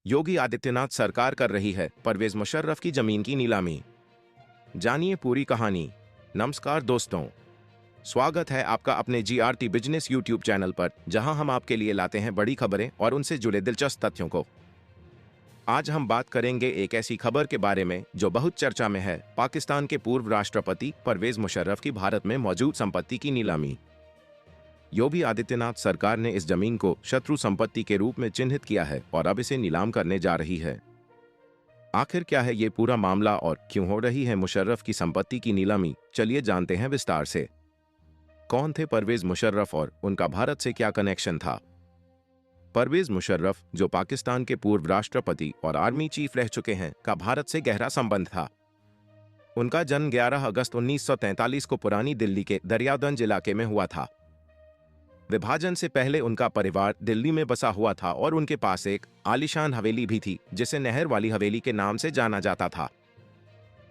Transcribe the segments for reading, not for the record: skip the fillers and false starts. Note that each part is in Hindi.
योगी आदित्यनाथ सरकार कर रही है परवेज मुशर्रफ की जमीन की नीलामी। जानिए पूरी कहानी। नमस्कार दोस्तों, स्वागत है आपका अपने जीआरटी बिजनेस यूट्यूब चैनल पर, जहां हम आपके लिए लाते हैं बड़ी खबरें और उनसे जुड़े दिलचस्प तथ्यों को। आज हम बात करेंगे एक ऐसी खबर के बारे में जो बहुत चर्चा में है, पाकिस्तान के पूर्व राष्ट्रपति परवेज मुशर्रफ की भारत में मौजूद संपत्ति की नीलामी। योगी आदित्यनाथ सरकार ने इस जमीन को शत्रु संपत्ति के रूप में चिन्हित किया है और अब इसे नीलाम करने जा रही है। आखिर क्या है ये पूरा मामला और क्यों हो रही है मुशर्रफ की संपत्ति की नीलामी? चलिए जानते हैं विस्तार से। कौन थे परवेज मुशर्रफ और उनका भारत से क्या कनेक्शन था? परवेज मुशर्रफ, जो पाकिस्तान के पूर्व राष्ट्रपति और आर्मी चीफ रह चुके हैं, का भारत से गहरा संबंध था। उनका जन्म 11 अगस्त 1943 को पुरानी दिल्ली के दरियागंज इलाके में हुआ था। विभाजन से पहले उनका परिवार दिल्ली में बसा हुआ था और उनके पास एक आलीशान हवेली भी थी, जिसे नहर वाली हवेली के नाम से जाना जाता था।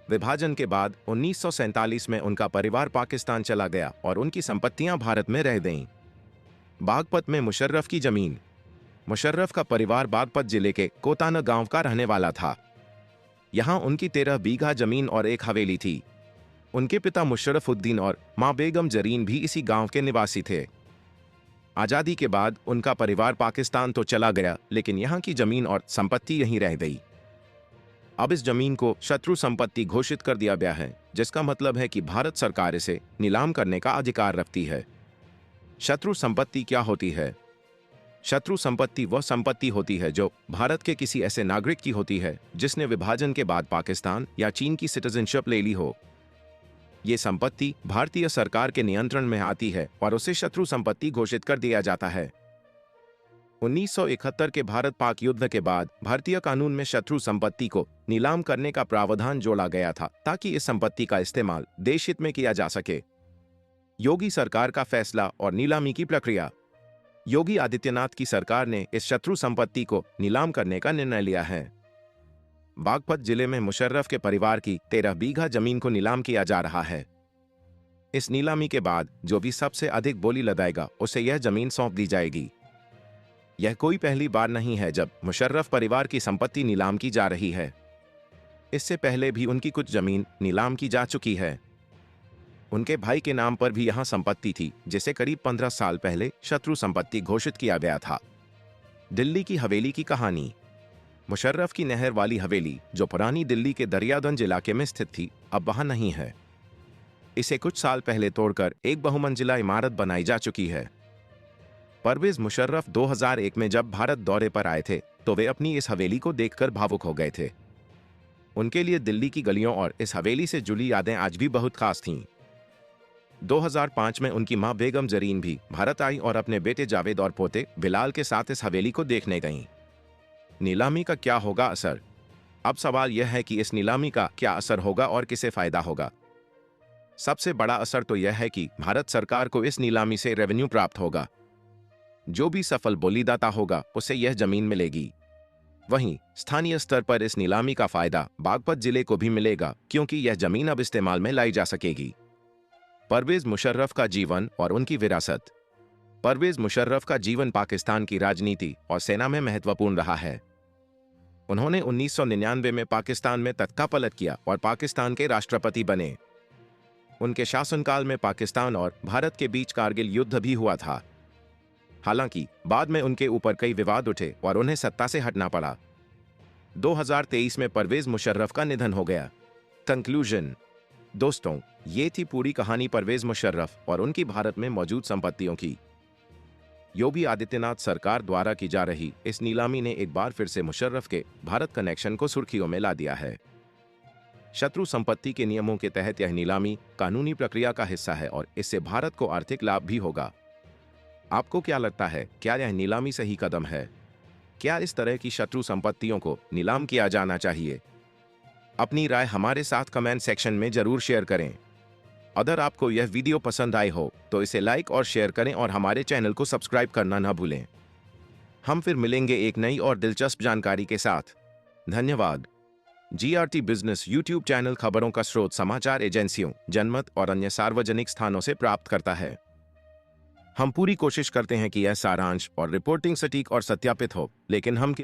विभाजन के बाद 1947 में उनका परिवार पाकिस्तान चला गया और उनकी संपत्तियां भारत में रह गईं। बागपत में मुशर्रफ की जमीन। मुशर्रफ का परिवार बागपत जिले के कोताना गांव का रहने वाला था। यहां उनकी 13 बीघा जमीन और एक हवेली थी। उनके पिता मुशर्रफुद्दीन और मां बेगम जरीन भी इसी गांव के निवासी थे। आजादी के बाद उनका परिवार पाकिस्तान तो चला गया, लेकिन यहां की जमीन और संपत्ति यहीं रह गई। अब इस जमीन को शत्रु संपत्ति घोषित कर दिया गया है, जिसका मतलब है कि भारत सरकार इसे नीलाम करने का अधिकार रखती है। शत्रु संपत्ति क्या होती है? शत्रु संपत्ति वह संपत्ति होती है जो भारत के किसी ऐसे नागरिक की होती है जिसने विभाजन के बाद पाकिस्तान या चीन की सिटीजनशिप ले ली हो। ये संपत्ति भारतीय सरकार के नियंत्रण में आती है और उसे शत्रु संपत्ति घोषित कर दिया जाता है। 1971 के भारत पाक युद्ध के बाद भारतीय कानून में शत्रु संपत्ति को नीलाम करने का प्रावधान जोड़ा गया था, ताकि इस संपत्ति का इस्तेमाल देश हित में किया जा सके। योगी सरकार का फैसला और नीलामी की प्रक्रिया। योगी आदित्यनाथ की सरकार ने इस शत्रु संपत्ति को नीलाम करने का निर्णय लिया है। बागपत जिले में मुशर्रफ के परिवार की 13 बीघा जमीन को नीलाम किया जा रहा है। इस नीलामी के बाद जो भी सबसे अधिक बोली लगाएगा उसे यह जमीन सौंप दी जाएगी। यह कोई पहली बार नहीं है जब मुशर्रफ परिवार की संपत्ति नीलाम की जा रही है। इससे पहले भी उनकी कुछ जमीन नीलाम की जा चुकी है। उनके भाई के नाम पर भी यहां संपत्ति थी, जिसे करीब 15 साल पहले शत्रु संपत्ति घोषित किया गया था। दिल्ली की हवेली की कहानी। मुशर्रफ की नहर वाली हवेली, जो पुरानी दिल्ली के दरियागंज इलाके में स्थित थी, अब वहां नहीं है। इसे कुछ साल पहले तोड़कर एक बहुमंजिला इमारत बनाई जा चुकी है। परवेज मुशर्रफ 2001 में जब भारत दौरे पर आए थे तो वे अपनी इस हवेली को देखकर भावुक हो गए थे। उनके लिए दिल्ली की गलियों और इस हवेली से जुड़ी यादें आज भी बहुत खास थीं। 2005 में उनकी मां बेगम जरीन भी भारत आई और अपने बेटे जावेद और पोते बिलाल के साथ इस हवेली को देखने गईं। नीलामी का क्या होगा असर? अब सवाल यह है कि इस नीलामी का क्या असर होगा और किसे फायदा होगा। सबसे बड़ा असर तो यह है कि भारत सरकार को इस नीलामी से रेवेन्यू प्राप्त होगा। जो भी सफल बोलीदाता होगा उसे यह जमीन मिलेगी। वहीं स्थानीय स्तर पर इस नीलामी का फायदा बागपत जिले को भी मिलेगा, क्योंकि यह जमीन अब इस्तेमाल में लाई जा सकेगी। परवेज मुशर्रफ का जीवन और उनकी विरासत। परवेज मुशर्रफ का जीवन पाकिस्तान की राजनीति और सेना में महत्वपूर्ण रहा है। उन्होंने 1999 में पाकिस्तान में तख्तापलट किया और पाकिस्तान के राष्ट्रपति बने। उनके शासनकाल में पाकिस्तान और भारत के बीच कारगिल युद्ध भी हुआ था। हालांकि बाद में उनके ऊपर कई विवाद उठे और उन्हें सत्ता से हटना पड़ा। 2023 में परवेज मुशर्रफ का निधन हो गया। कंक्लूजन। दोस्तों, ये थी पूरी कहानी परवेज मुशर्रफ और उनकी भारत में मौजूद संपत्तियों की। योगी आदित्यनाथ सरकार द्वारा की जा रही इस नीलामी ने एक बार फिर से मुशर्रफ के भारत कनेक्शन को सुर्खियों में ला दिया है। शत्रु संपत्ति के नियमों के तहत यह नीलामी कानूनी प्रक्रिया का हिस्सा है और इससे भारत को आर्थिक लाभ भी होगा। आपको क्या लगता है, क्या यह नीलामी सही कदम है? क्या इस तरह की शत्रु संपत्तियों को नीलाम किया जाना चाहिए? अपनी राय हमारे साथ कमेंट सेक्शन में जरूर शेयर करें। अगर आपको यह वीडियो पसंद आई हो तो इसे लाइक और शेयर करें और हमारे चैनल को सब्सक्राइब करना न भूलें। हम फिर मिलेंगे एक नई और दिलचस्प जानकारी के साथ। धन्यवाद। जीआरटी बिजनेस यूट्यूब चैनल खबरों का स्रोत समाचार एजेंसियों, जनमत और अन्य सार्वजनिक स्थानों से प्राप्त करता है। हम पूरी कोशिश करते हैं कि यह सारांश और रिपोर्टिंग सटीक और सत्यापित हो, लेकिन हम